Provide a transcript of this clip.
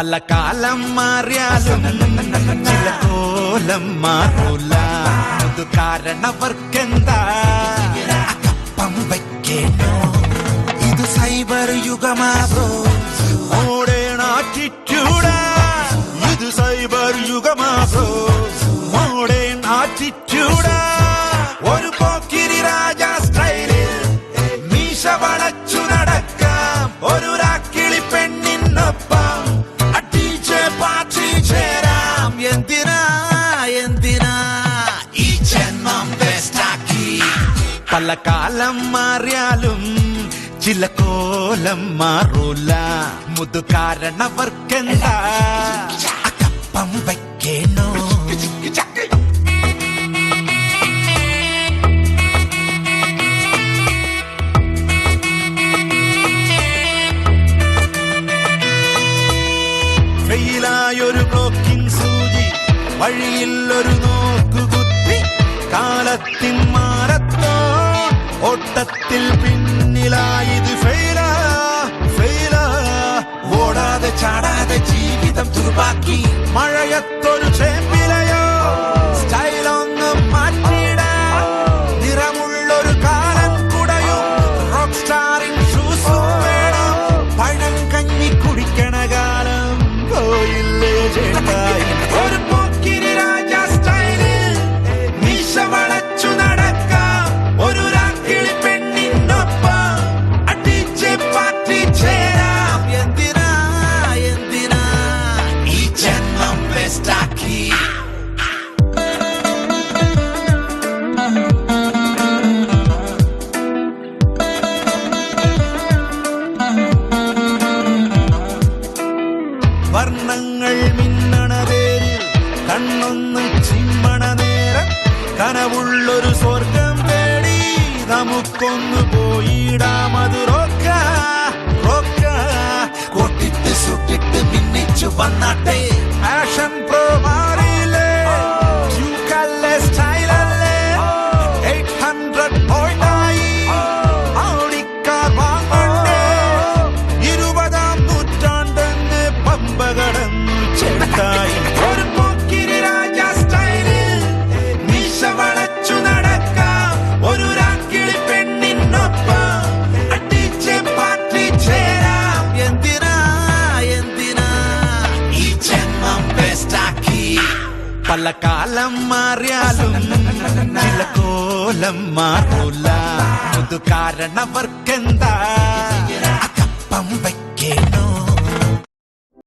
പല കാലം മാറിയാലും ചില കോലം മാറൂല. അത് കാരണവർക്കെന്താ അപ്പം വയ്ക്കേണോ? ഇത് സൈബർ യുഗമാകോ മോഡേൺ ആറ്റിറ്റ്യൂഡാ. ഇത് സൈബർ യുഗമാകോ മോഡേൺ ആറ്റിറ്റ്യൂഡാ. ഒരു പോക്കിരി രാജ സ്റ്റൈലിൽ മീശ വളച്ചു നടക്കാം. ഒരു രാക്കിളി പെണ്ണിനൊപ്പം അടിച്ച് പാർട്ടി ചേരാം. എന്തിനാ എന്തിനാ ഈ ജന്മം വേസ്റ്റാക്കി? പല കാലം മാറിയാലും ചില കോലം മാറൂല. മുതു കാരണവർക്കെന്താ അപ്പം വയ്ക്കേണോ? ഫെയിലായൊരു ബ്ലോക്കിംഗ് സൂചി, വഴിയിൽ ഒരു നോക്കുകുത്തി, കാലത്തിൻ മാരത്തോൺ ഓട്ടത്തിൽ പിന്നിലായത് ഫെയിലാ ഫെയിലാ. ഓടാതെ ചാടാതെ ജീവിതം തുറുപ്പാക്കി മഴയത്തൊരു ചേമ്പിലയോ സ്റ്റൈലൊന്ന് മാറ്റിടാൻ. നിറമുള്ളൊരു കാലം കുടയും റോക്ക് സ്റ്റാറിംഗ് ഷൂസും വേണം. പഴം കഞ്ഞി കുടിക്കണ കാലം പോയില്ലേ ചേട്ടായി? ഒരു പോക്കിരി രാജ സ്റ്റൈലിൽ മീശ വളച്ചു നടക്കാം. ഒരു രാക്കിളി പെണ്ണിനൊപ്പം അടിച്ച് പാർട്ടി ചേരാം. എന്തിനാ എന്തിനാ ഈ ജന്മം വേസ്റ്റാക്കി? വർണ്ണങ്ങൾ മിന്നണ പേരിൽ കണ്ണൊന്ന് ചിമ്മണ നേരം കനവുള്ളൊരു സ്വർഗം തേടി നമുക്കൊന്നു പോയിടാം. അത് റോക്ക റോക്ക. കൊട്ടിട്ട് സുട്ടിട്ട് മിന്നിച്ചു വന്നാട്ടെ. ഫാഷൻ പ്രോ മാറിയില്ലേ? ട്യൂക്കല്ലേ സ്റ്റൈലല്ലേ? 800 പോയിന്റായി ഓടിക്കാർ വാങ്ങണ്ടേ? 20ാം നൂറ്റാണ്ടെന്ന് പമ്പ കടന്നു ചേട്ടായി. ഒരു പോക്കിരി രാജ സ്റ്റൈലിൽ മീശ വളച്ചു നടക്കാം. ഒരു രാക്കിളി പെണ്ണിനൊപ്പം അടിച്ച് പാർട്ടി ചേരാം. എന്തിനാ എന്തിനാ ഈ ജന്മം വേസ്റ്റാക്കി? പല കാലം മാറിയാലും ചില കോലം മാറൂല. മുതു കാരണവർക്കെന്താ അപ്പം വയ്ക്കേണോ?